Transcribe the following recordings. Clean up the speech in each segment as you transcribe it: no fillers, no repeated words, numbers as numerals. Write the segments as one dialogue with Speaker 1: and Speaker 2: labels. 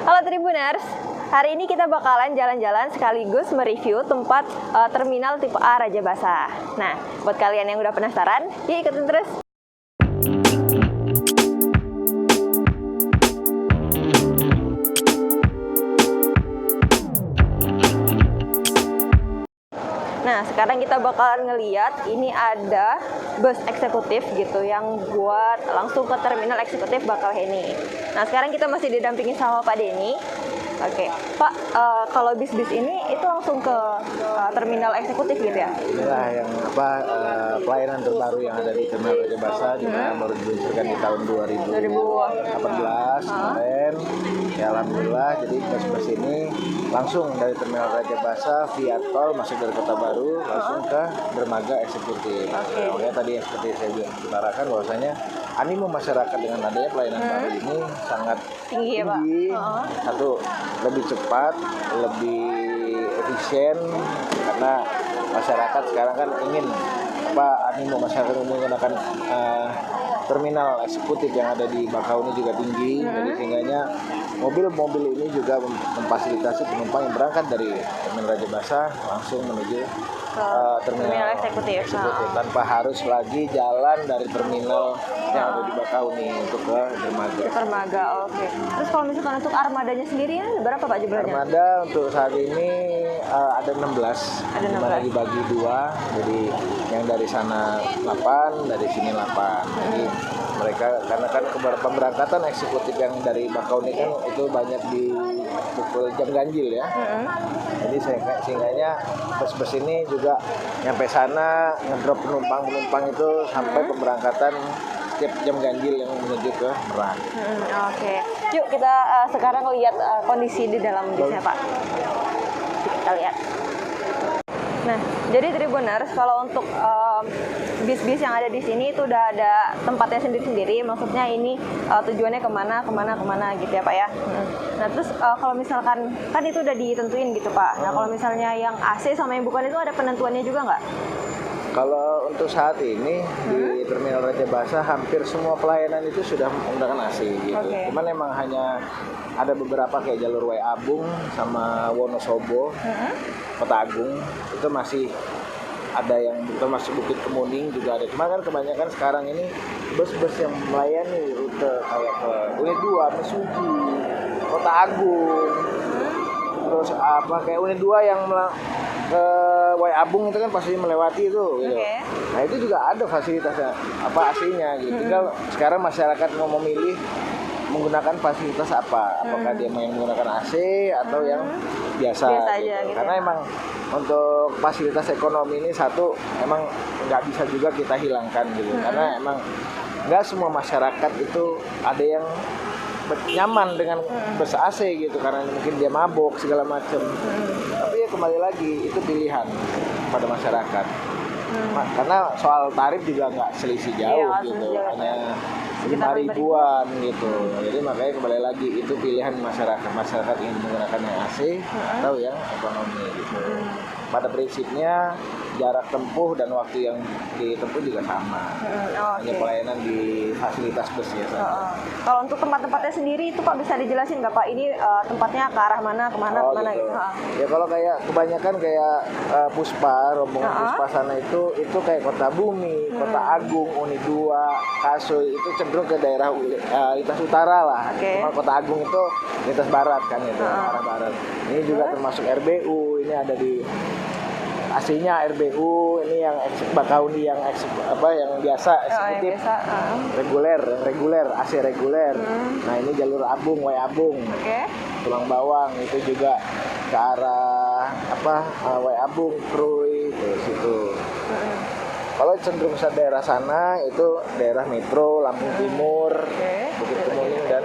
Speaker 1: Halo Tribuners, hari ini kita bakalan jalan-jalan sekaligus mereview tempat terminal tipe A Raja Basa. Nah, buat kalian yang udah penasaran, yuk ikutin terus. Nah, sekarang kita bakalan ngeliat ini ada bus eksekutif gitu yang buat langsung ke terminal eksekutif Bakauheni. Nah, sekarang kita masih didampingi sama Pak Denny. Oke, Pak, kalau bis-bis ini itu langsung ke terminal eksekutif gitu ya?
Speaker 2: Inilah yang pelayanan terbaru yang ada di Terminal Raja Basa, di mana baru diluncurkan di tahun 2018 kemarin. Ya alhamdulillah, jadi bus-bus ini langsung dari Terminal Raja Basa via tol masuk dari Kota Baru langsung ke dermaga eksekutif.
Speaker 1: Okay.
Speaker 2: Makanya tadi seperti saya utarakan bahwasanya animo masyarakat dengan adanya pelayanan baru ini sangat
Speaker 1: Tinggi ya, Pak?
Speaker 2: Satu, lebih cepat, lebih efisien, karena masyarakat sekarang kan ingin animo masyarakat menggunakan terminal eksekutif yang ada di Bakauheni juga tinggi, jadi sehingganya mobil-mobil ini juga memfasilitasi penumpang yang berangkat dari Terminal Raja Basa langsung menuju terminal eksekutif tanpa harus lagi jalan dari terminal yang ada di Bakauheni untuk ke dermaga.
Speaker 1: Oke. Terus kalau misalkan untuk armadanya sendiri berapa Pak jumlahnya?
Speaker 2: Armada untuk saat ini ada 16.
Speaker 1: Ada 16.
Speaker 2: Dibagi dua, jadi yang dari sana 8, dari sini 8. Jadi mereka karena kan pemberangkatan eksekutif yang dari Bakauheni kan itu banyak di pukul jam ganjil ya. Jadi sehingganya bus-bus ini juga nyampe sana ngedrop penumpang itu sampai pemberangkatan setiap jam ganjil yang menuju ke Merak.
Speaker 1: Oke. Yuk kita sekarang lihat kondisi di dalam bisnya Pak. Kita lihat. Nah, jadi Tribuners, kalau untuk bis-bis yang ada di sini itu udah ada tempatnya sendiri-sendiri. Maksudnya ini tujuannya kemana gitu ya Pak ya. Nah, terus kalau misalkan kan itu udah ditentuin gitu Pak. Nah, kalau misalnya yang AC sama yang bukan itu ada penentuannya juga nggak?
Speaker 2: Kalau untuk saat ini di Terminal Raja Basa hampir semua pelayanan itu sudah menggunakan AC gitu.
Speaker 1: Okay.
Speaker 2: Cuman emang hanya ada beberapa kayak jalur Abung sama Wonosobo, Kota Agung itu masih ada yang termasuk Bukit Kemuning juga ada. Cuma kan kebanyakan sekarang ini bus-bus yang melayani rute kayak ke Unit 2, Mesuji, Kota Agung, terus kayak Unit 2 yang ke Abung itu kan pasti melewati itu gitu.
Speaker 1: Okay.
Speaker 2: Nah itu juga ada fasilitasnya AC-nya gitu. Tinggal sekarang masyarakat mau memilih menggunakan fasilitas apa, apakah dia mau menggunakan AC atau yang biasa gitu.
Speaker 1: Aja, gitu.
Speaker 2: Karena emang untuk fasilitas ekonomi ini satu emang nggak bisa juga kita hilangkan gitu. Karena emang nggak semua masyarakat itu ada yang nyaman dengan bus AC gitu, karena mungkin dia mabok segala macam. Tapi ya kembali lagi itu pilihan pada masyarakat. Karena soal tarif juga nggak selisih jauh gitu, hanya 5.000-an gitu. Jadi makanya kembali lagi itu pilihan masyarakat ingin menggunakan yang AC atau yang ekonomi gitu. Pada prinsipnya jarak tempuh dan waktu yang ditempuh juga sama. Hanya pelayanan di fasilitas bus ya.
Speaker 1: Kalau untuk tempat-tempatnya sendiri itu Pak bisa dijelasin nggak Pak? Ini tempatnya ke arah mana, kemana gitu?
Speaker 2: Ya kalau kayak kebanyakan kayak Puspa, rombongan Puspa sana itu kayak Kota Bumi, Kota Agung, Unit 2, Kasoi itu cenderung ke daerah lintas utara lah. Cuma Kota Agung itu lintas barat kan itu, arah barat. Ini juga termasuk RBU, ini ada di AC-nya RBU, ini yang Bakauheni yang biasa eksekutif, reguler, AC reguler. Nah ini jalur Abung, Abung, Tulang Bawang itu juga ke arah Abung, Krui, ke situ. Kalau cenderung ke daerah sana itu daerah Metro, Lampung Timur, Bukit Kemuning dan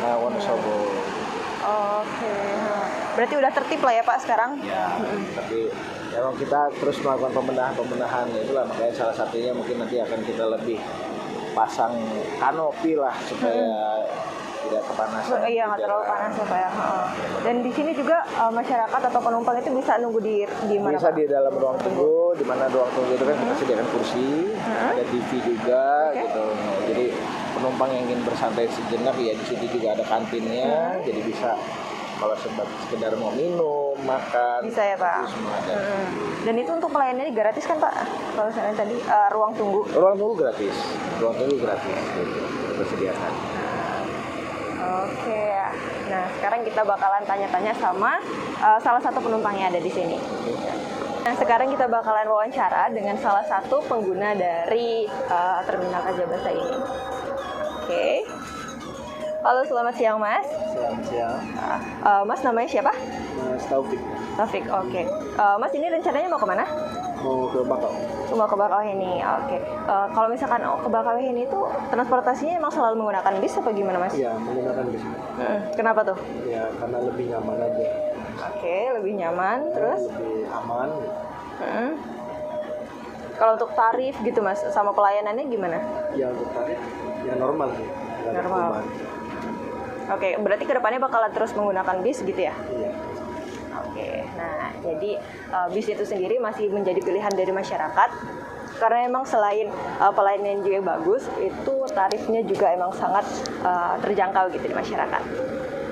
Speaker 2: Wonosobo.
Speaker 1: Oke. Berarti udah tertib lah ya Pak sekarang?
Speaker 2: Ya, tapi memang kita terus melakukan pembenahan itulah, makanya salah satunya mungkin nanti akan kita lebih pasang kanopi lah supaya tidak kepanasan.
Speaker 1: Iya, nggak terlalu panas ya Pak ya. Dan di sini juga masyarakat atau penumpang itu bisa nunggu di mana?
Speaker 2: Bisa Pak? Di dalam ruang tunggu, di mana ruang tunggu itu kan kita sediakan kursi, ada TV juga gitu. Jadi penumpang yang ingin bersantai sejenak ya di situ juga ada kantinnya, jadi bisa kalau sekedar mau minum, makan,
Speaker 1: Bisa ya Pak.
Speaker 2: itu semua ada.
Speaker 1: Dan itu untuk pelayanannya gratis kan Pak? Kalau misalnya tadi ruang tunggu.
Speaker 2: Ruang tunggu gratis, gitu, tersediakan.
Speaker 1: Oke. Nah, sekarang kita bakalan tanya-tanya sama salah satu penumpang yang ada di sini. Nah, sekarang kita bakalan wawancara dengan salah satu pengguna dari Terminal Kajabasa ini. Oke. Halo, selamat siang Mas.
Speaker 2: Selamat siang,
Speaker 1: Mas namanya siapa?
Speaker 2: Mas Taufik.
Speaker 1: Taufik. Oke. Mas ini rencananya mau kemana?
Speaker 2: Mau ke Bakau.
Speaker 1: Mau ke Bakauheni. Oke. Kalau misalkan ke Bakauheni itu transportasinya emang selalu menggunakan bis apa gimana Mas?
Speaker 2: Iya, menggunakan bis.
Speaker 1: Kenapa tuh?
Speaker 2: Ya, karena lebih nyaman aja.
Speaker 1: Oke, lebih nyaman. Terus?
Speaker 2: Lebih aman.
Speaker 1: Kalau untuk tarif gitu Mas, sama pelayanannya gimana?
Speaker 2: Ya, untuk tarif ya normal sih. Nggak ada
Speaker 1: Normal.
Speaker 2: perubahan.
Speaker 1: Oke, berarti kedepannya bakalan terus menggunakan bis gitu ya?
Speaker 2: Iya.
Speaker 1: Oke, nah jadi bis itu sendiri masih menjadi pilihan dari masyarakat karena emang selain pelayanan juga bagus, itu tarifnya juga emang sangat terjangkau gitu di masyarakat.